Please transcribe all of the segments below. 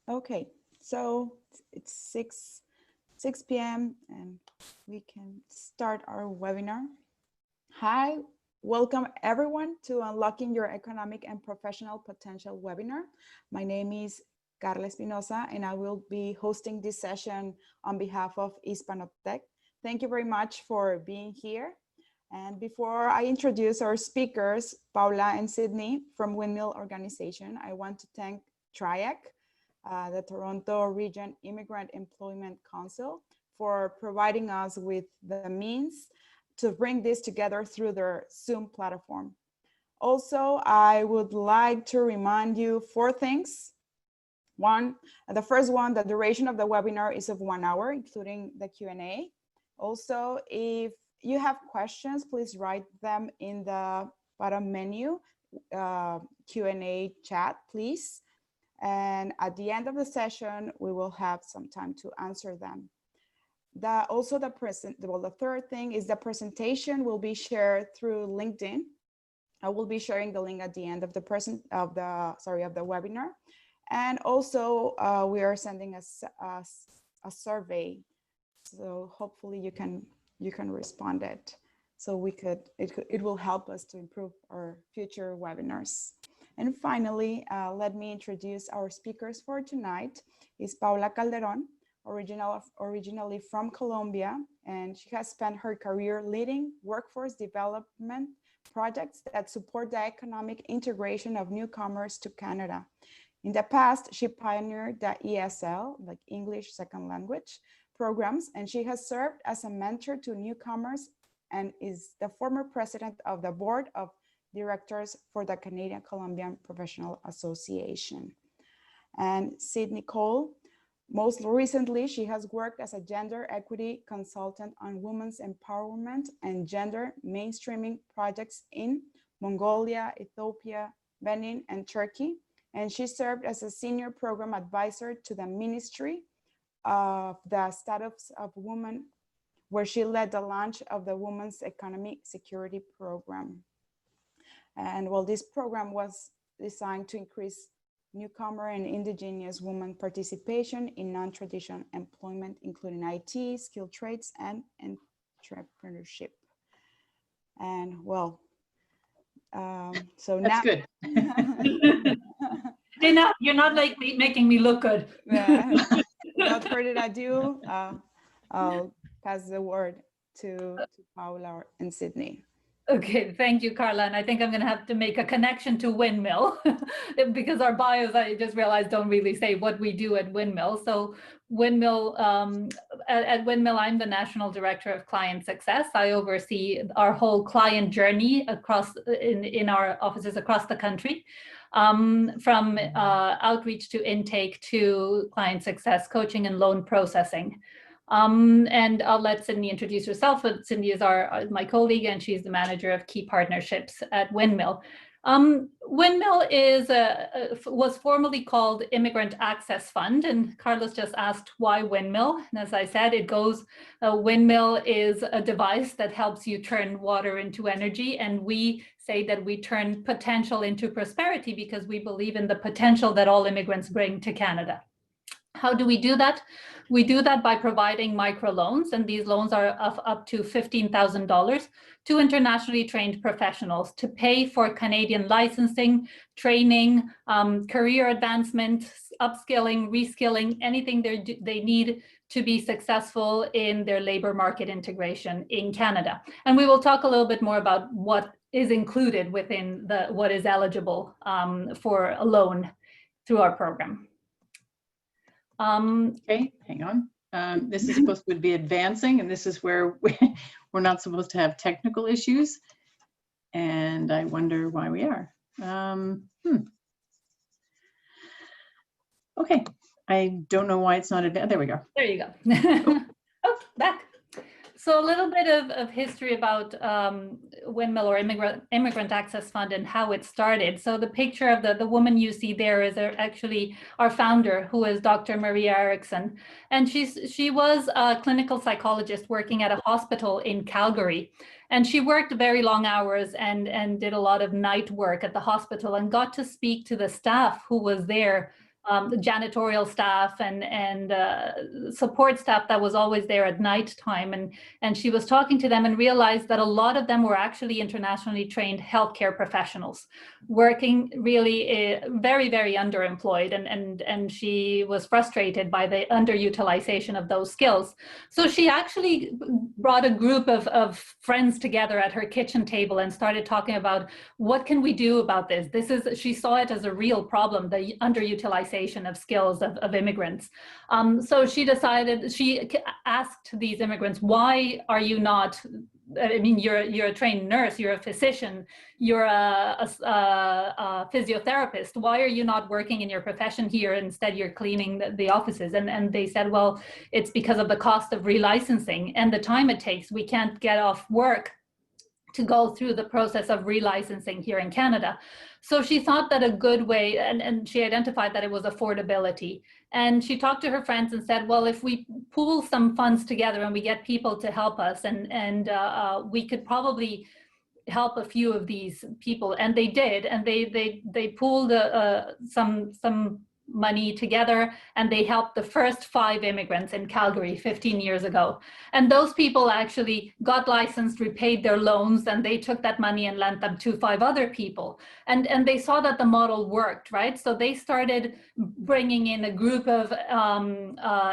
Okay, so it's 6 p.m. and we can start our webinar. Hi, welcome everyone to Unlocking Your Economic and Professional Potential webinar. My name is Carla Espinosa and I will be hosting this session on behalf of Hispanotech. Thank you very much for being here. And before I introduce our speakers, Paula and Sydney from Windmill Organization, I want to thank TRIAC, the Toronto Region Immigrant Employment Council, for providing us with the means to bring this together through their Zoom platform. Also, I would like to remind you 4 things. The first one, the duration of the webinar is of 1 hour, including the Q&A. Also, if you have questions, please write them in the bottom menu, Q&A chat, please. And at the end of the session, we will have some time to answer them. The third thing is the presentation will be shared through LinkedIn. I will be sharing the link at the end of the webinar. And also we are sending a survey. So hopefully you can respond it. So it will help us to improve our future webinars. And finally, let me introduce our speakers for tonight. Is Paula Calderon, originally from Colombia, and she has spent her career leading workforce development projects that support the economic integration of newcomers to Canada. In the past, she pioneered the ESL, like English Second Language, programs, and she has served as a mentor to newcomers and is the former president of the board of directors for the Canadian Colombian Professional Association. And Sydney Cole, most recently, she has worked as a gender equity consultant on women's empowerment and gender mainstreaming projects in Mongolia, Ethiopia, Benin, and Turkey. And she served as a senior program advisor to the Ministry of the Status of Women, where she led the launch of the Women's Economic Security Program. And well, this program was designed to increase newcomer and indigenous women participation in non-traditional employment, including IT, skilled trades, and entrepreneurship. And well, so that's now good. You're not like making me look good. Without further ado, I'll pass the word to Paula and Sydney. Okay, thank you, Carla. And I think I'm going to have to make a connection to Windmill because our bios, I just realized, don't really say what we do at Windmill. So Windmill, at Windmill, I'm the National Director of Client Success. I oversee our whole client journey in our offices across the country, from outreach to intake to client success, coaching and loan processing. And I'll let Sydney introduce herself. Cindy is my colleague, and she's the manager of key partnerships at Windmill. Windmill was formerly called Immigrant Access Fund, and Carlos just asked why Windmill. And as I said, a windmill is a device that helps you turn water into energy, and we say that we turn potential into prosperity because we believe in the potential that all immigrants bring to Canada. How do we do that? We do that by providing microloans, and these loans are of up to $15,000 to internationally trained professionals to pay for Canadian licensing, training, career advancement, upskilling, reskilling, anything they need to be successful in their labor market integration in Canada. And we will talk a little bit more about what is included within what is eligible for a loan through our program. Okay, hang on. This is supposed to be advancing, and this is where we're not supposed to have technical issues. And I wonder why we are. Okay, I don't know why it's not advanced. There we go. There you go. Oh, back. So a little bit of history about Windmill or Immigrant Access Fund and how it started. So the picture of the woman you see there is actually our founder, who is Dr. Maria Erickson. And she was a clinical psychologist working at a hospital in Calgary. And she worked very long hours and did a lot of night work at the hospital and got to speak to the staff who was there the janitorial staff and support staff that was always there at night time. And she was talking to them and realized that a lot of them were actually internationally trained healthcare professionals working really very, very underemployed. And she was frustrated by the underutilization of those skills. So she actually brought a group of friends together at her kitchen table and started talking about what can we do about this. She saw it as a real problem, the underutilization of skills of immigrants. So she asked these immigrants, why are you not, I mean, you're a trained nurse, you're a physician, you're a physiotherapist. Why are you not working in your profession here? Instead, you're cleaning the offices. And they said, well, it's because of the cost of relicensing and the time it takes. We can't get off work to go through the process of relicensing here in Canada. So she thought that a good way, and she identified that it was affordability. And she talked to her friends and said, well, if we pool some funds together and we get people to help us, and we could probably help a few of these people. And they did, and they pooled some money together, and they helped the first 5 immigrants in Calgary 15 years ago. And those people actually got licensed, repaid their loans, and they took that money and lent them to 5 other people. And they saw that the model worked, right? So they started bringing in a group of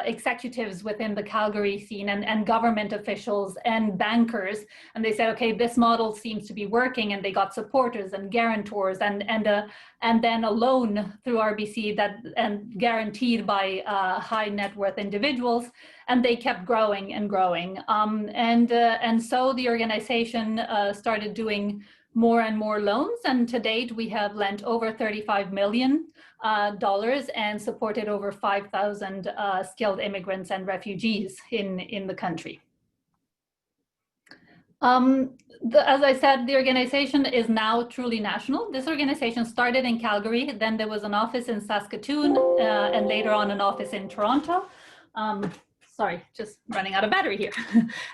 executives within the Calgary scene and government officials and bankers. And they said, okay, this model seems to be working. And they got supporters and guarantors and then a loan through RBC and guaranteed by high net worth individuals, and they kept growing and growing. And so the organization started doing more and more loans, and to date we have lent over $35 million and supported over 5,000 skilled immigrants and refugees in the country. As I said, the organization is now truly national. This organization started in Calgary, then there was an office in Saskatoon, and later on an office in Toronto. Sorry, just running out of battery here.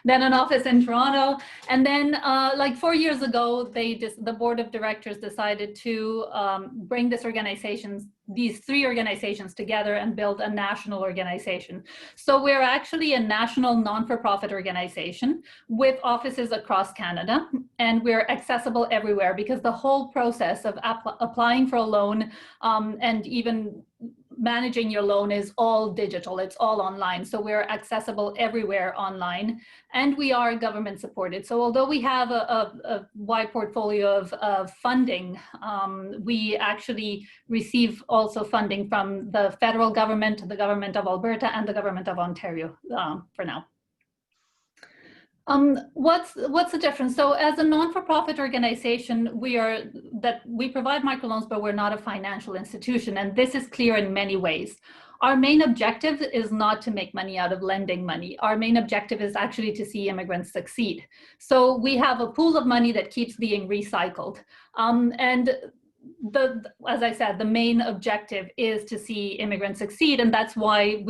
Then an office in Toronto. And then like 4 years ago, the board of directors decided to bring these 3 organizations together and build a national organization. So we're actually a national non-for-profit organization with offices across Canada, and we're accessible everywhere because the whole process of applying for a loan and even managing your loan is all digital, it's all online. So we're accessible everywhere online, and we are government supported. So although we have a wide portfolio of funding, we actually receive also funding from the federal government, the government of Alberta, and the government of Ontario for now. What's the difference? So as a non-for-profit organization, we provide microloans, but we're not a financial institution. And this is clear in many ways. Our main objective is not to make money out of lending money. Our main objective is actually to see immigrants succeed. So we have a pool of money that keeps being recycled. And as I said, the main objective is to see immigrants succeed, and that's why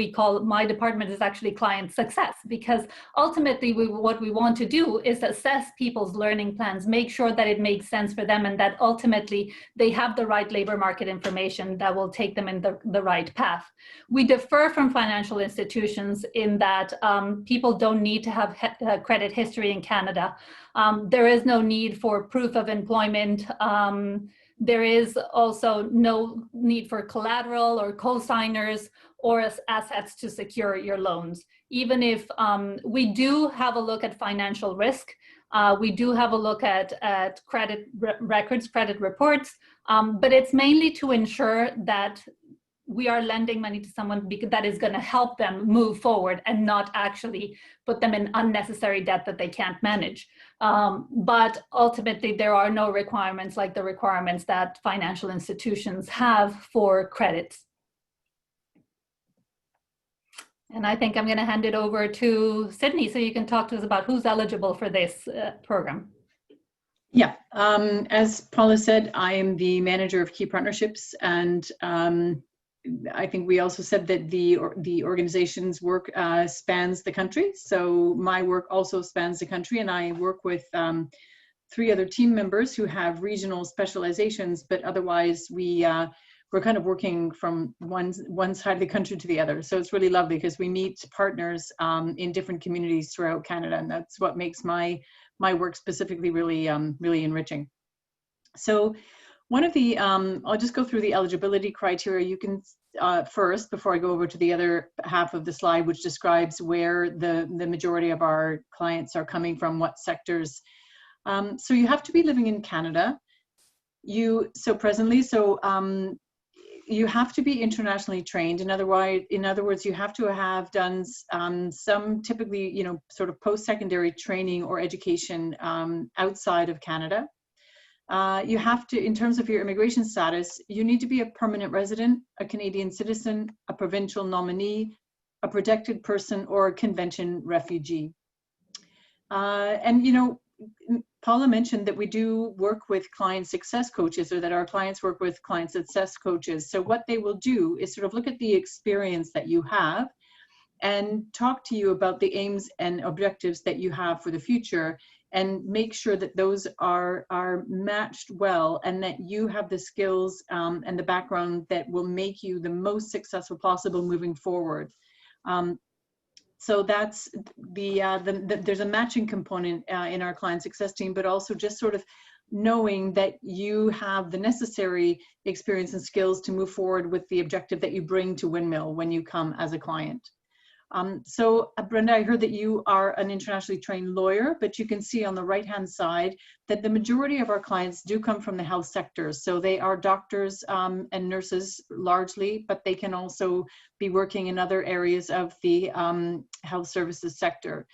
my department is actually client success, because ultimately what we want to do is assess people's learning plans, make sure that it makes sense for them, and that ultimately they have the right labor market information that will take them in the right path. We differ from financial institutions in that people don't need to have credit history in Canada. There is no need for proof of employment. There is also no need for collateral or co-signers or assets to secure your loans. Even if we do have a look at financial risk, we do have a look at credit records, credit reports, but it's mainly to ensure that we are lending money to someone that is going to help them move forward and not actually put them in unnecessary debt that they can't manage. But ultimately, there are no requirements like the requirements that financial institutions have for credits. And I think I'm going to hand it over to Sydney so you can talk to us about who's eligible for this program. Yeah, as Paula said, I am the manager of key partnerships, and I think we also said that the organization's work spans the country. So my work also spans the country, and I work with 3 other team members who have regional specializations, but otherwise we we're kind of working from one side of the country to the other. So it's really lovely because we meet partners in different communities throughout Canada, and that's what makes my work specifically really really enriching. So one of the, I'll just go through the eligibility criteria. You can first, before I go over to the other half of the slide, which describes where the majority of our clients are coming from, what sectors. So you have to be living in Canada. You have to be internationally trained. In other words, you have to have done some typically, you know, sort of post-secondary training or education outside of Canada. You have to, in terms of your immigration status, you need to be a permanent resident, a Canadian citizen, a provincial nominee, a protected person, or a convention refugee. And, you know, Paula mentioned that we do work with client success coaches, or that our clients work with client success coaches. So what they will do is sort of look at the experience that you have and talk to you about the aims and objectives that you have for the future, and make sure that those are matched well, and that you have the skills and the background that will make you the most successful possible moving forward. So that's there's a matching component in our client success team, but also just sort of knowing that you have the necessary experience and skills to move forward with the objective that you bring to Windmill when you come as a client. So Brenda, I heard that you are an internationally trained lawyer, but you can see on the right-hand side that the majority of our clients do come from the health sector. So they are doctors and nurses largely, but they can also be working in other areas of the health services sector.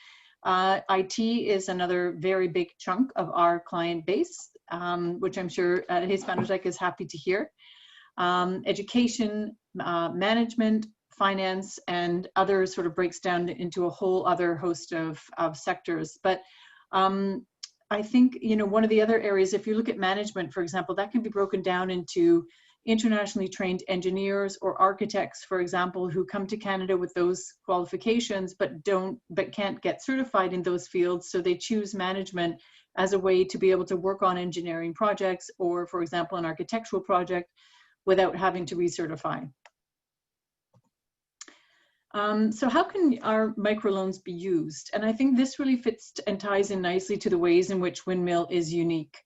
IT is another very big chunk of our client base, which I'm sure Hispanotec is happy to hear. Education, management, finance, and other sort of breaks down into a whole other host of sectors. But I think, you know, one of the other areas, if you look at management, for example, that can be broken down into internationally trained engineers or architects, for example, who come to Canada with those qualifications, but can't get certified in those fields. So they choose management as a way to be able to work on engineering projects, or, for example, an architectural project without having to recertify. So how can our microloans be used? And I think this really fits and ties in nicely to the ways in which Windmill is unique,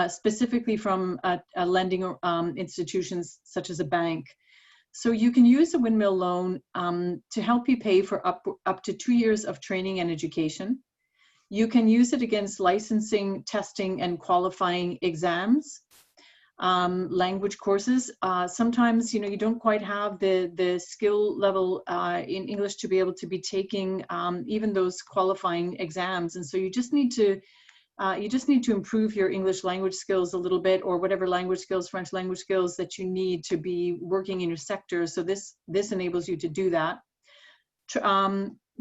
specifically from a lending institutions such as a bank. So you can use a Windmill loan to help you pay for up to 2 years of training and education. You can use it against licensing, testing, and qualifying exams. Language courses. Sometimes, you know, you don't quite have the skill level in English to be able to be taking even those qualifying exams, and so you just need to improve your English language skills a little bit, or whatever language skills, French language skills that you need to be working in your sector. So this enables you to do that.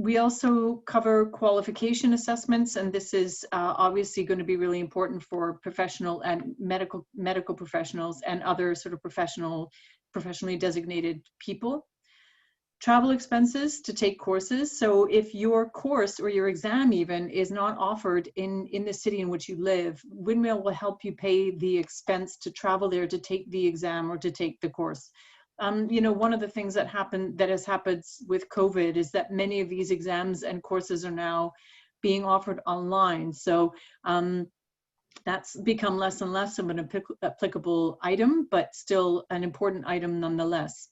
We also cover qualification assessments, and this is obviously going to be really important for professional and medical professionals and other sort of professionally designated people. Travel expenses to take courses. So if your course or your exam even is not offered in the city in which you live, Windmill will help you pay the expense to travel there to take the exam or to take the course. You know, one of the things that has happened with COVID is that many of these exams and courses are now being offered online. So that's become less and less of an applicable item, but still an important item nonetheless.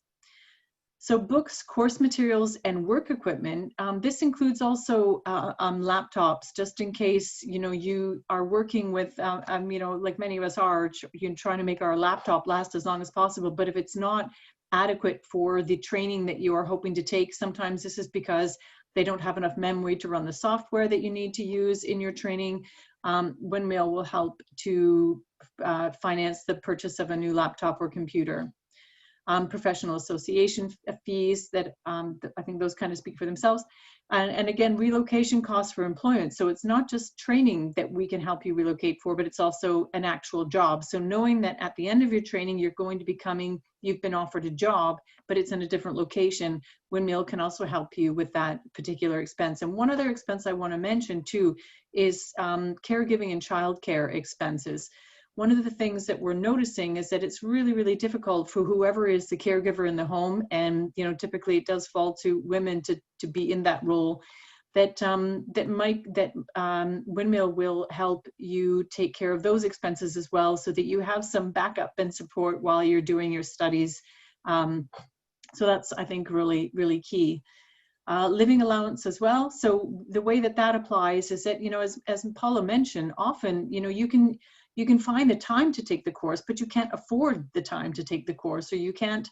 So books, course materials, and work equipment. This includes also laptops, just in case, you know, you are working with, you know, like many of us are, trying to make our laptop last as long as possible. But if it's not adequate for the training that you are hoping to take, sometimes this is because they don't have enough memory to run the software that you need to use in your training. Windmill will help to finance the purchase of a new laptop or computer. Professional association fees that I think those kind of speak for themselves. And again, relocation costs for employment. So it's not just training that we can help you relocate for, but it's also an actual job. So knowing that at the end of your training, you've been offered a job, but it's in a different location, Windmill can also help you with that particular expense. And one other expense I want to mention too is caregiving and childcare expenses. one of the things that we're noticing is that it's really, really difficult for whoever is the caregiver in the home, and typically it does fall to women to be in that role. That Windmill will help you take care of those expenses as well, so that you have some backup and support while you're doing your studies. So that's, I think, really, really key. Living allowance as well. So the way that applies is that, as Paula mentioned, often, you can find the time to take the course, but you can't afford the time to take the course, or you can't.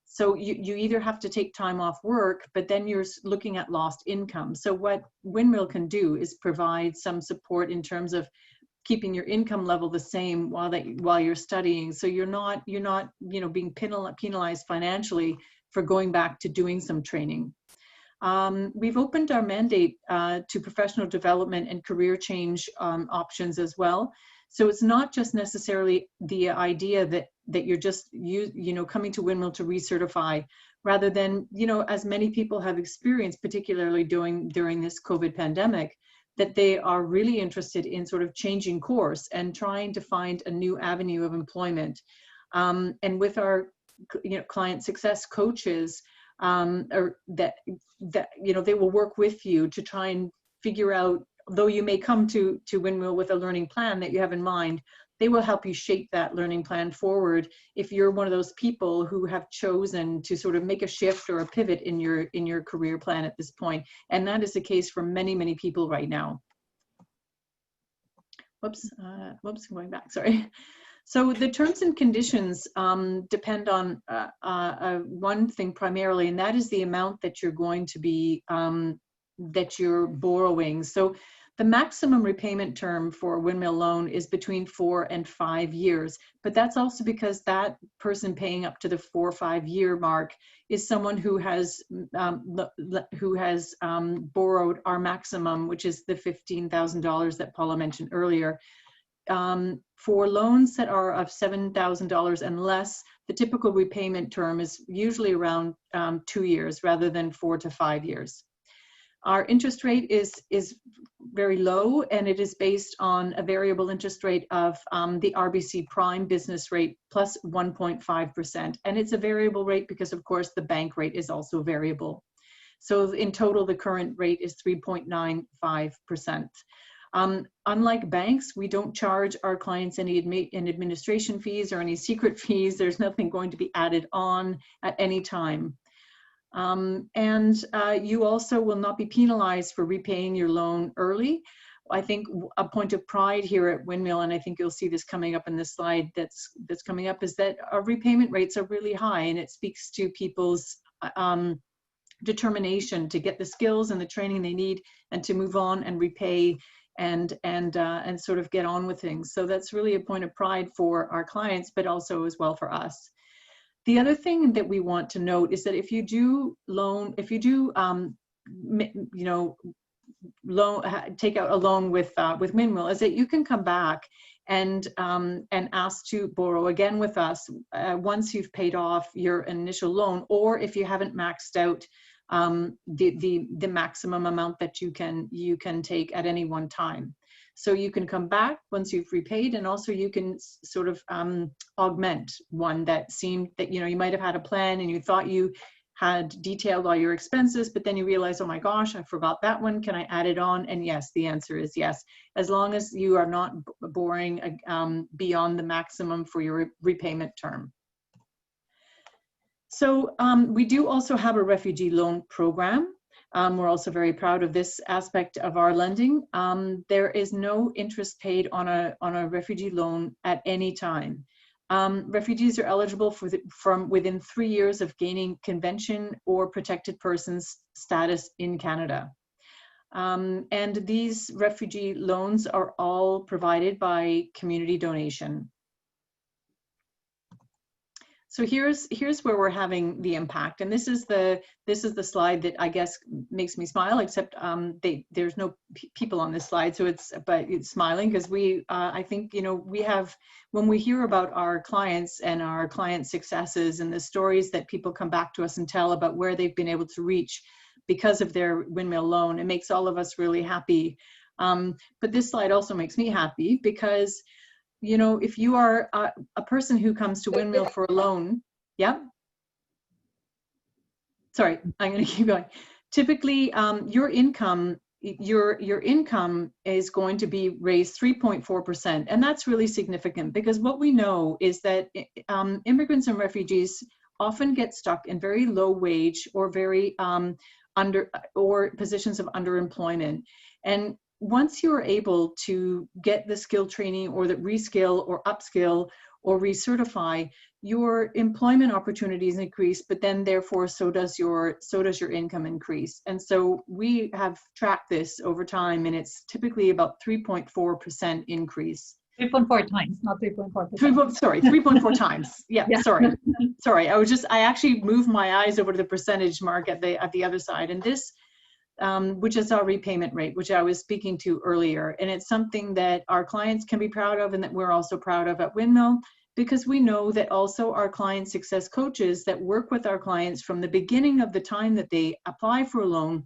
So you either have to take time off work, but then you're looking at lost income. So what Windmill can do is provide some support in terms of keeping your income level the same while you're studying. So you're not being penalized financially for going back to doing some training. We've opened our mandate to professional development and career change options as well. So it's not just necessarily the idea that you're just coming to Windmill to recertify, rather than, as many people have experienced, particularly during this COVID pandemic, that they are really interested in sort of changing course and trying to find a new avenue of employment. And with our client success coaches, or that they will work with you to try and figure out, though you may come to Windmill with a learning plan that you have in mind, they will help you shape that learning plan forward if you're one of those people who have chosen to sort of make a shift or a pivot in your career plan at this point. And that is the case for many, many people right now. Whoops, going back, sorry. So the terms and conditions depend on one thing primarily, and that is the amount that you're going to be, that you're borrowing. So the maximum repayment term for a Windmill loan is between 4 and 5 years, but that's also because that person paying up to the 4 or 5 year mark is someone who has borrowed our maximum, which is the $15,000 that Paula mentioned earlier. For loans that are of $7,000 and less, the typical repayment term is usually around 2 years rather than 4 to 5 years. Our interest rate is very low, and it is based on a variable interest rate of the RBC Prime business rate plus 1.5%. And it's a variable rate because, of course, the bank rate is also variable. So in total, the current rate is 3.95%. Unlike banks, we don't charge our clients any administration fees or any secret fees. There's nothing going to be added on at any time. You also will not be penalized for repaying your loan early. I think a point of pride here at Windmill, and I think you'll see this coming up in this slide that's coming up, is that our repayment rates are really high, and it speaks to people's determination to get the skills and the training they need and to move on and repay and sort of get on with things. So that's really a point of pride for our clients, but also as well for us. The other thing that we want to note is that if you do take out a loan with Windmill, is that you can come back and ask to borrow again with us once you've paid off your initial loan, or if you haven't maxed out the maximum amount that you can take at any one time. So you can come back once you've repaid, and also you can sort of augment one that seemed that, you might have had a plan and you thought you had detailed all your expenses, but then you realize, oh my gosh, I forgot that one. Can I add it on? And yes, the answer is yes, as long as you are not borrowing beyond the maximum for your repayment term. So we do also have a refugee loan program. We're also very proud of this aspect of our lending. There is no interest paid on a refugee loan at any time. Refugees are eligible from within 3 years of gaining convention or protected persons status in Canada. And these refugee loans are all provided by community donation. So here's where we're having the impact, and this is the slide that I guess makes me smile. Except there's no people on this slide, so it's smiling because I think we have, when we hear about our clients and our client successes and the stories that people come back to us and tell about where they've been able to reach because of their Windmill loan, it makes all of us really happy. But this slide also makes me happy because, you know, if you are a person who comes to Windmill for a loan, yeah. Sorry, I'm going to keep going. Typically, your income is going to be raised 3.4%, and that's really significant because what we know is that immigrants and refugees often get stuck in very low wage or very positions of underemployment. And once you're able to get the skill training or the reskill or upskill or recertify, your employment opportunities increase, but then therefore so does your income increase. And so we have tracked this over time, and it's typically about 3.4% increase. 3.4 times, not 3.4%. Sorry, 3.4 times. Yeah, yeah. Sorry. I actually moved my eyes over to the percentage mark at the other side, and this, which is our repayment rate, which I was speaking to earlier, and it's something that our clients can be proud of, and that we're also proud of at Windmill, because we know that also our client success coaches that work with our clients from the beginning of the time that they apply for a loan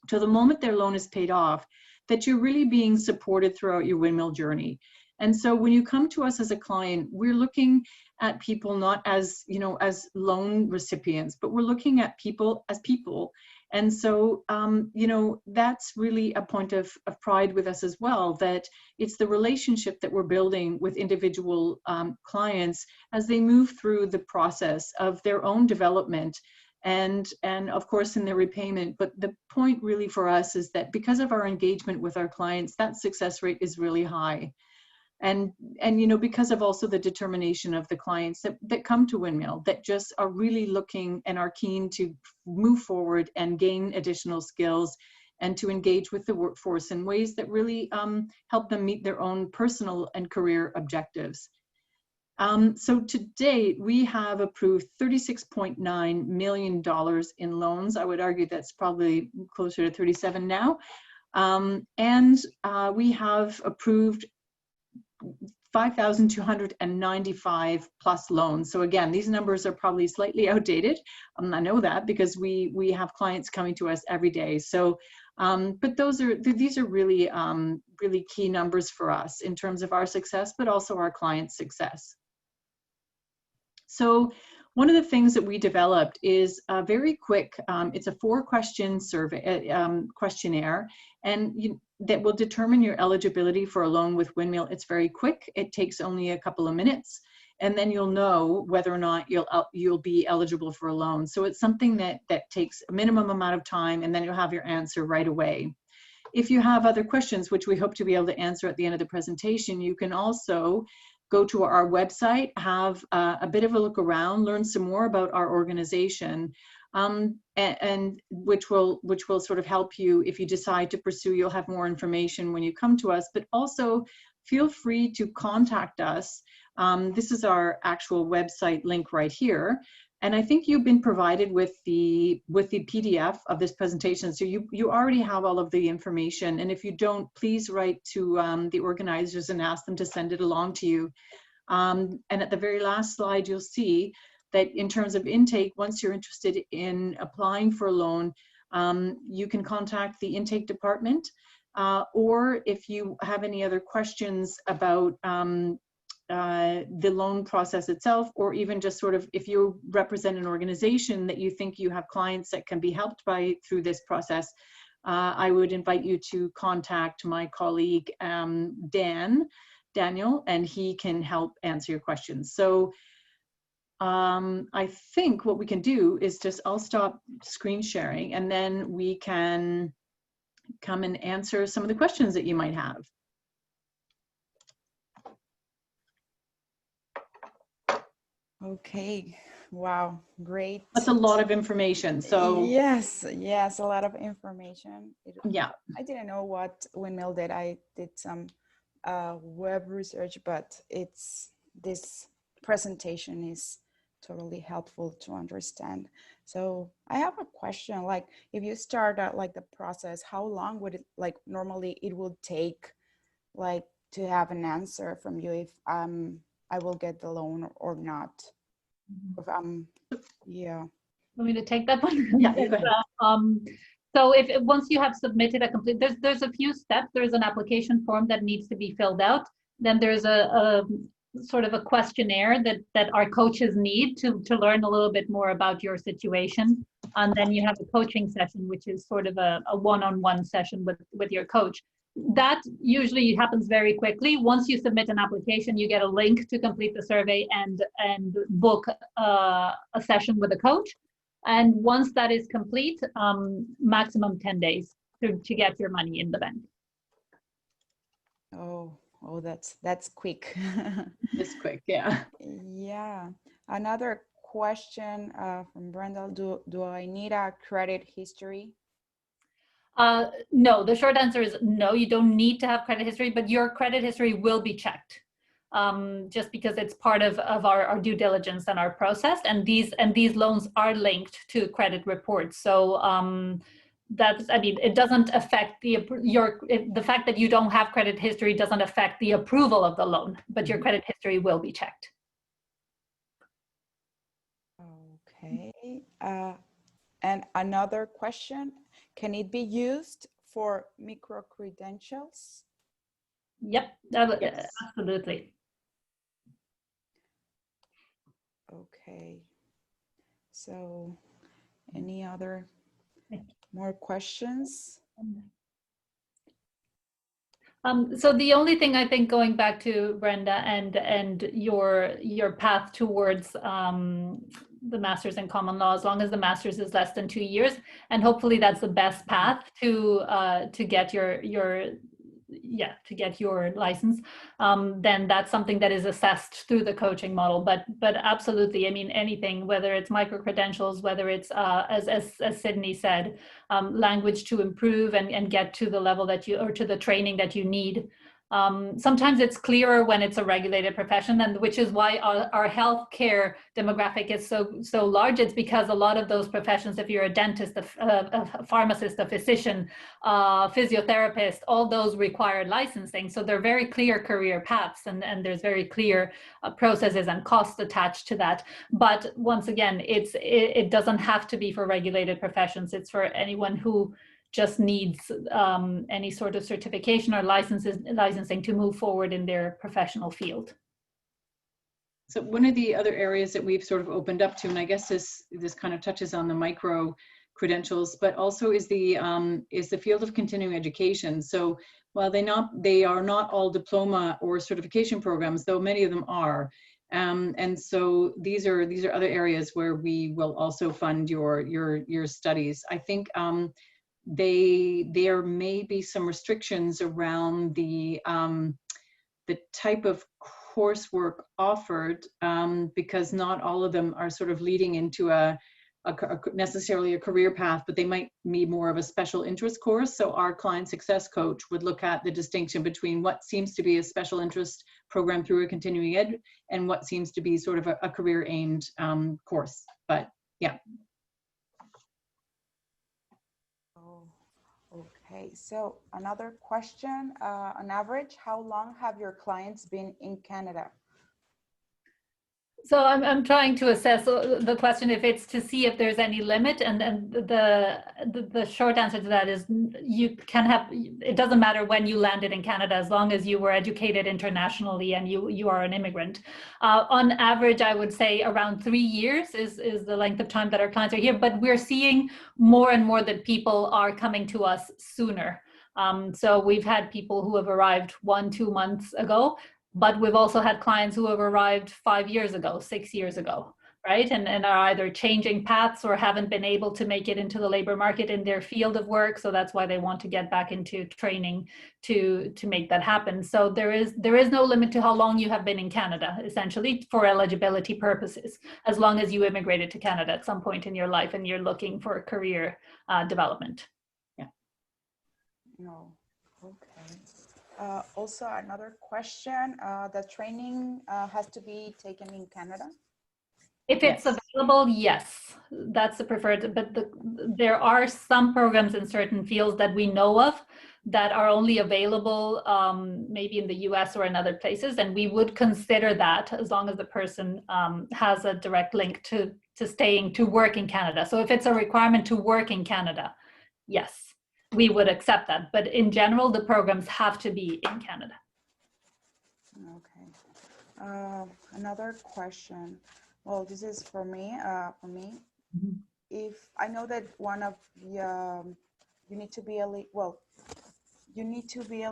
to the moment their loan is paid off, that you're really being supported throughout your Windmill journey. And so when you come to us as a client, we're looking at people not as, you know, as loan recipients, but we're looking at people as people. And so, you know, that's really a point of pride with us as well, that it's the relationship that we're building with individual clients as they move through the process of their own development and of course in their repayment. But the point really for us is that because of our engagement with our clients, that success rate is really high. And you know, because of also the determination of the clients that come to Windmill, that just are really looking and are keen to move forward and gain additional skills and to engage with the workforce in ways that really help them meet their own personal and career objectives. So to date, we have approved $36.9 million in loans. I would argue that's probably closer to 37 now. And we have approved 5,295 plus loans. So again, these numbers are probably slightly outdated. I know that because we have clients coming to us every day. So, but these are really, really key numbers for us in terms of our success, but also our clients' success. So one of the things that we developed is a very quick, it's a 4-question survey, questionnaire, and that will determine your eligibility for a loan with Windmill. It's very quick. It takes only a couple of minutes, and then you'll know whether or not you'll be eligible for a loan. So it's something that takes a minimum amount of time, and then you'll have your answer right away. If you have other questions, which we hope to be able to answer at the end of the presentation, you can also go to our website, have a bit of a look around, learn some more about our organization, and which will sort of help you if you decide to pursue. You'll have more information when you come to us, but also feel free to contact us. This is our actual website link right here. And I think you've been provided with the PDF of this presentation. So you already have all of the information. And if you don't, please write to the organizers and ask them to send it along to you. And at the very last slide, you'll see that in terms of intake, once you're interested in applying for a loan, you can contact the intake department. Or if you have any other questions about the loan process itself, or even just sort of if you represent an organization that you think you have clients that can be helped through this process, I would invite you to contact my colleague Daniel, and he can help answer your questions. So I think what we can do is I'll stop screen sharing, and then we can come and answer some of the questions that you might have. Okay, wow, great. That's a lot of information. So yes, a lot of information. Yeah. I didn't know what Windmill did. I did some web research, but this presentation is totally helpful to understand. So I have a question, like if you start out like the process, how long would it normally it will take to have an answer from you if I will get the loan or not? If yeah. Want me to take that one? Yeah, go ahead. So once you have submitted a complete, there's a few steps. There's an application form that needs to be filled out. Then there's a sort of a questionnaire that our coaches need to learn a little bit more about your situation. And then you have a coaching session, which is sort of a one-on-one session with your coach. That usually happens very quickly. Once you submit an application, you get a link to complete the survey and book a session with a coach. And once that is complete, maximum 10 days to get your money in the bank. Oh, that's quick. It's quick, yeah. Yeah. Another question from Brenda. Do I need a credit history? No, the short answer is no, you don't need to have credit history, but your credit history will be checked. Just because it's part of our due diligence and our process, and these loans are linked to credit reports. So that's, I mean, it doesn't affect the fact that you don't have credit history doesn't affect the approval of the loan, but your credit history will be checked. Okay. And another question, can it be used for micro credentials? Yep, Yes. absolutely. Okay. So any other more questions? So the only thing I think, going back to Brenda and your path towards the master's in common law, as long as the master's is less than 2 years, and hopefully that's the best path to get your license, then that's something that is assessed through the coaching model. But absolutely, I mean, anything, whether it's micro credentials, whether it's as Sydney said, language to improve and get to the level that you, or to the training that you need. Sometimes it's clearer when it's a regulated profession, and which is why our healthcare demographic is so large. It's because a lot of those professions, if you're a dentist, a pharmacist, a physician, physiotherapist, all those require licensing. So they're very clear career paths, and there's very clear processes and costs attached to that. But once again, it doesn't have to be for regulated professions. It's for anyone who just needs any sort of certification or licensing to move forward in their professional field. So one of the other areas that we've sort of opened up to, and I guess this kind of touches on the micro credentials, but also is the field of continuing education. So while they are not all diploma or certification programs, though many of them are, and so these are other areas where we will also fund your studies. I think there may be some restrictions around the type of coursework offered, because not all of them are sort of leading into necessarily a career path, but they might be more of a special interest course. So our client success coach would look at the distinction between what seems to be a special interest program through a continuing ed and what seems to be sort of a career aimed course. But yeah. Okay, so another question, on average, how long have your clients been in Canada? So I'm trying to assess the question, if it's to see if there's any limit, and the short answer to that is you can have, it doesn't matter when you landed in Canada, as long as you were educated internationally and you are an immigrant. On average, I would say around 3 years is the length of time that our clients are here, but we're seeing more and more that people are coming to us sooner. So we've had people who have arrived 1-2 months ago, but we've also had clients who have arrived 5 years ago, 6 years ago, right? And are either changing paths or haven't been able to make it into the labor market in their field of work. So that's why they want to get back into training to make that happen. So there is no limit to how long you have been in Canada, essentially, for eligibility purposes, as long as you immigrated to Canada at some point in your life and you're looking for career development. Yeah. No, okay. Also, another question, the training has to be taken in Canada? If it's available, yes, that's the preferred, but there are some programs in certain fields that we know of that are only available maybe in the US or in other places, and we would consider that as long as the person has a direct link to staying to work in Canada. So if it's a requirement to work in Canada, yes, we would accept that. But in general, the programs have to be in Canada. Okay. Another question. Well, this is for me. Mhm. If I know that one of the you need to be you need to be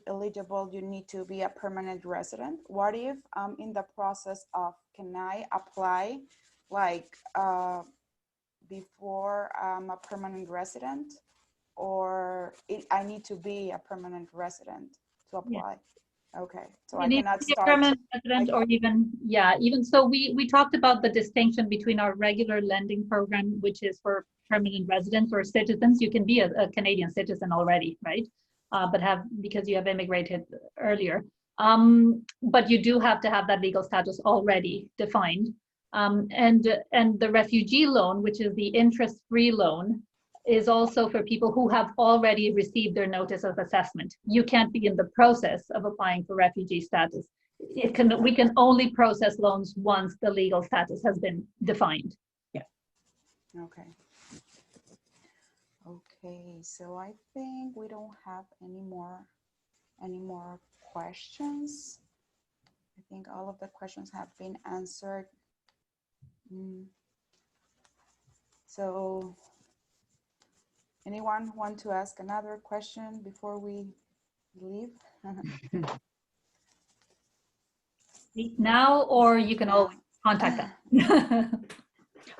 eligible, you need to be a permanent resident. What if I'm in the process of, can I apply like before I'm a permanent resident, or I need to be a permanent resident to apply? Okay, so You I need cannot to be a start. permanent resident, or even, yeah, even so we talked about the distinction between our regular lending program, which is for permanent residents or citizens. You can be a Canadian citizen already, right? But because you have immigrated earlier. But you do have to have that legal status already defined. And the refugee loan, which is the interest-free loan, is also for people who have already received their notice of assessment. You can't be in the process of applying for refugee status. We can only process loans once the legal status has been defined. Yeah. Okay. Okay, so I think we don't have any more questions. I think all of the questions have been answered. So anyone want to ask another question before we leave? Now, or you can always contact us.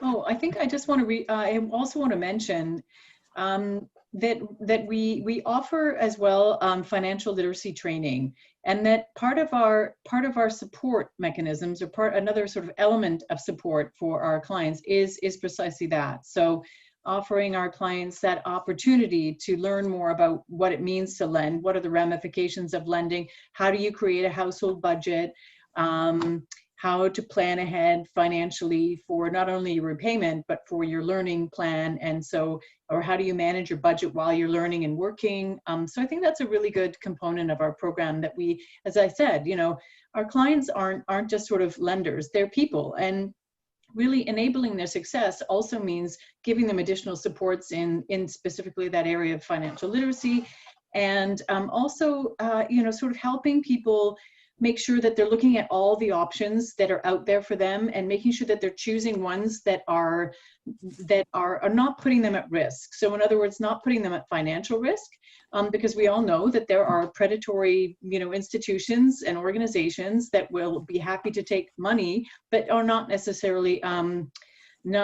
Oh, I think I just want to I also want to mention that we offer as well financial literacy training, and that part of our support mechanisms, or another sort of element of support for our clients is precisely that. So offering our clients that opportunity to learn more about what it means to lend, what are the ramifications of lending, how do you create a household budget, how to plan ahead financially for not only your repayment, but for your learning plan. And so, or how do you manage your budget while you're learning and working? So I think that's a really good component of our program that we, as I said, you know, our clients aren't just sort of lenders, they're people. And really enabling their success also means giving them additional supports in specifically that area of financial literacy. And also, you know, sort of helping people make sure that they're looking at all the options that are out there for them, and making sure that they're choosing ones that are not putting them at risk. So in other words, not putting them at financial risk, because we all know that there are predatory, you know, institutions and organizations that will be happy to take money, but are not necessarily on the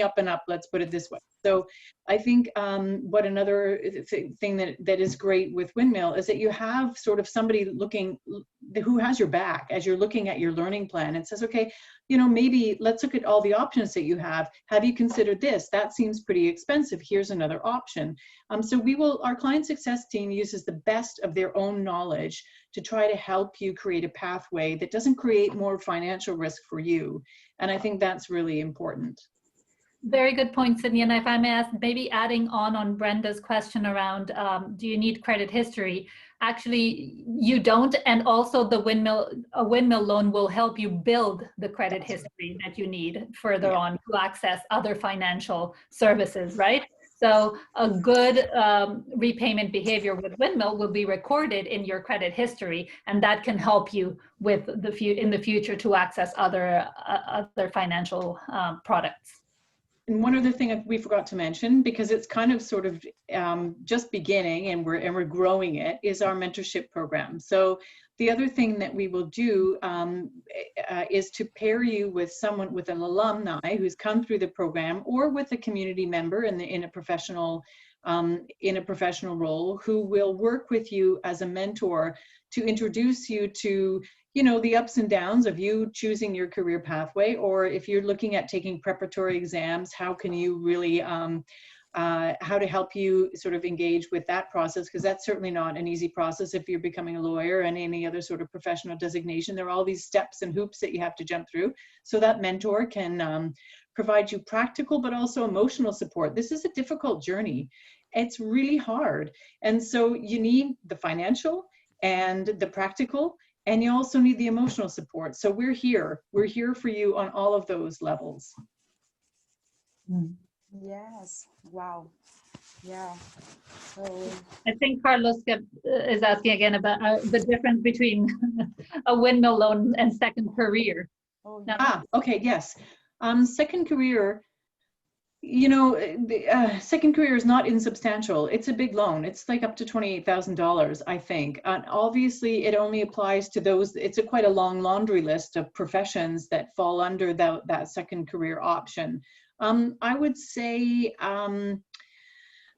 up and up, let's put it this way. So I think what another thing that is great with Windmill is that you have sort of somebody who has your back as you're looking at your learning plan and says, okay, you know, maybe let's look at all the options that you have. Have you considered this? That seems pretty expensive. Here's another option. So our client success team uses the best of their own knowledge to try to help you create a pathway that doesn't create more financial risk for you. And I think that's really important. Very good point, Sydney. And if I may ask, maybe adding on Brenda's question around, do you need credit history? Actually, you don't. And also a Windmill loan will help you build the credit history that you need further on to access other financial services, right? So a good repayment behavior with Windmill will be recorded in your credit history, and that can help you with in the future to access other financial products. And one other thing we forgot to mention, because it's kind of sort of just beginning and we're growing it, is our mentorship program. So the other thing that we will do is to pair you with an alumni who's come through the program, or with a community member in a professional role, who will work with you as a mentor to introduce you to, you know, the ups and downs of you choosing your career pathway, or if you're looking at taking preparatory exams, how can you really, how to help you sort of engage with that process, because that's certainly not an easy process if you're becoming a lawyer and any other sort of professional designation. There are all these steps and hoops that you have to jump through. So that mentor can provide you practical but also emotional support. This is a difficult journey. It's really hard. And so you need the financial and the practical, and you also need the emotional support. So we're here for you on all of those levels. Yes, wow, Yeah. So I think Carlos is asking again about the difference between a windmill loan and second career. oh Now, yeah. Okay, yes. Second career, second career is not insubstantial. It's a big loan. It's like up to $28,000, I think. Obviously, it only applies to those. It's quite a long laundry list of professions that fall under that second career option. I would say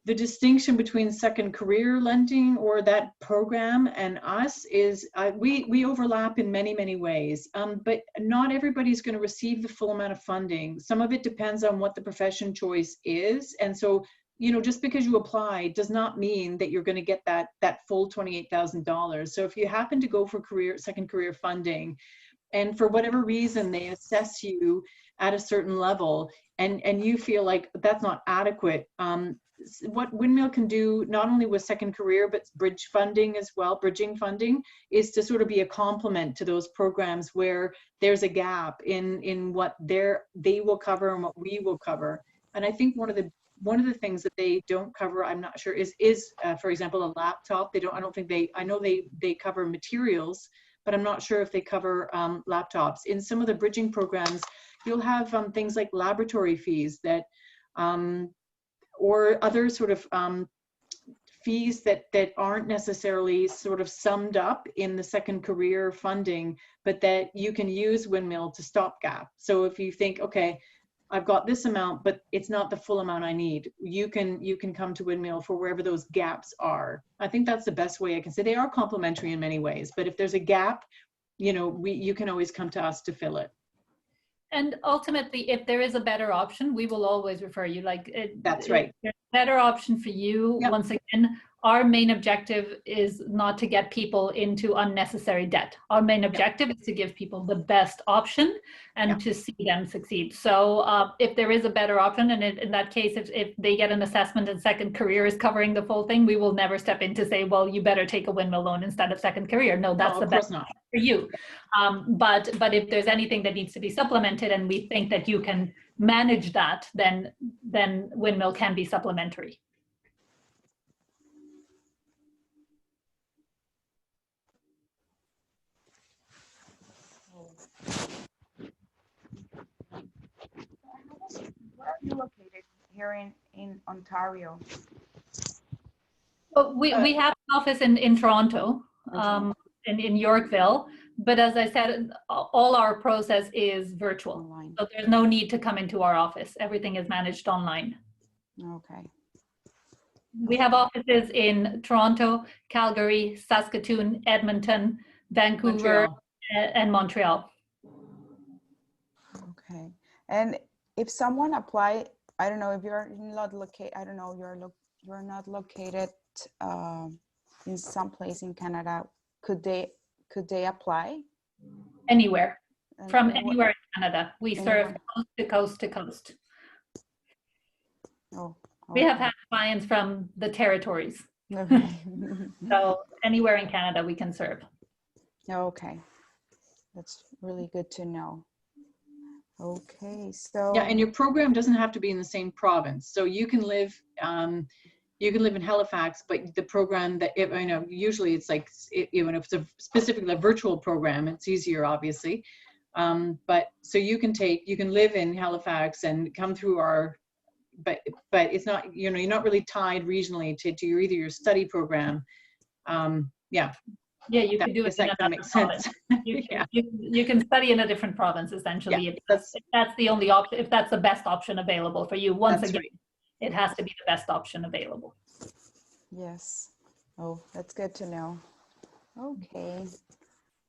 the distinction between second career lending or that program and us is we overlap in many ways, but not everybody's going to receive the full amount of funding. Some of it depends on what the profession choice is, and so just because you apply does not mean that you're going to get that full $28,000. So if you happen to go for second career funding, and for whatever reason they assess you at a certain level, and you feel like that's not adequate, what Windmill can do, not only with second career, but bridge funding as well, bridging funding, is to sort of be a complement to those programs where there's a gap in what they will cover and what we will cover. And I think one of the things that they don't cover, I'm not sure, is for example, a laptop. I know they cover materials, but I'm not sure if they cover laptops. In some of the bridging programs, you'll have things like laboratory fees that or other sort of fees that aren't necessarily sort of summed up in the second career funding, but that you can use Windmill to stopgap. So if you think, okay, I've got this amount, but it's not the full amount I need, you can come to Windmill for wherever those gaps are. I think that's the best way I can say. They are complementary in many ways, but if there's a gap, you can always come to us to fill it. And ultimately, if there is a better option, we will always refer you. That's right. If there's a better option for you, Yep. Once again, our main objective is not to get people into unnecessary debt. Our main objective is to give people the best option and to see them succeed. So if there is a better option, and in that case, if they get an assessment and second career is covering the full thing, we will never step in to say, well, you better take a Windmill loan instead of second career. No, that's the best option for you. But if there's anything that needs to be supplemented and we think that you can manage that, then Windmill can be supplementary. Where are you located here in Ontario? Well, we have an office in Toronto, in Yorkville, but as I said, all our process is virtual. Online. So there's no need to come into our office. Everything is managed online. Okay. We have offices in Toronto, Calgary, Saskatoon, Edmonton, Vancouver, and Montreal. Okay. And if someone apply, I don't know if you're not located, I don't know, you're not located in some place in Canada, could they apply? Anywhere. From anywhere in Canada. We serve coast to coast to coast. Oh. We have had clients from the territories. Okay. So anywhere in Canada we can serve. Okay. That's really good to know. Okay, so yeah, and your program doesn't have to be in the same province. So you can live in Halifax, but the program that usually it's like even if it's specifically a virtual program, it's easier, obviously. But so you can live in Halifax and come through our. But it's not, you're not really tied regionally to your study program. Yeah, you can do it. That kind of makes sense. You can study in a different province essentially. Yeah, if that's the only option, if that's the best option available for you. Once again, right. It has to be the best option available. Yes. Oh, that's good to know. Okay.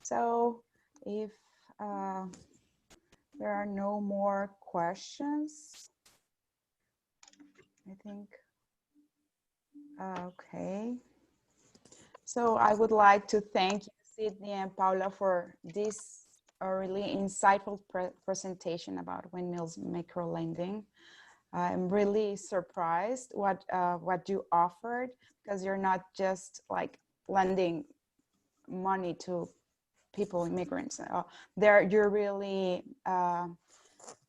So if there are no more questions, I think, okay. So I would like to thank you, Sydney and Paula, for this really insightful presentation about Windmill's microlending. I'm really surprised what you offered, because you're not just like lending money to people, immigrants. You're really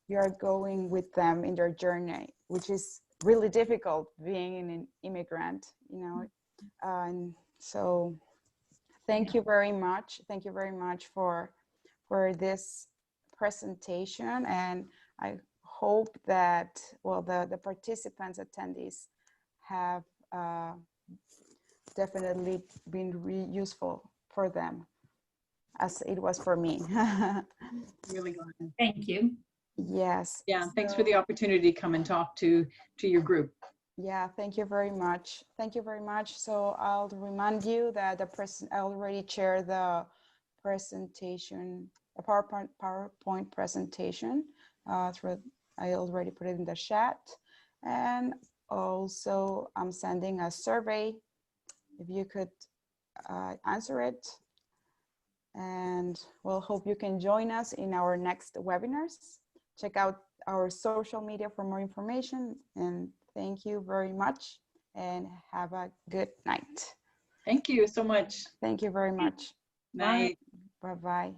you're going with them in their journey, which is really difficult being an immigrant, you know. And so thank you very much. Thank you very much for this presentation. And I hope that, well, the participants, attendees have definitely been really useful for them, as it was for me. Really glad. Thank you. Yes. Yeah, thanks for the opportunity to come and talk to your group. Yeah, thank you very much. Thank you very much. So I'll remind you that I already shared the presentation, a PowerPoint presentation. I already put it in the chat. And also I'm sending a survey, if you could answer it. And we'll hope you can join us in our next webinars. Check out our social media for more information. And thank you very much and have a good night. Thank you so much. Thank you very much. Night. Bye-bye.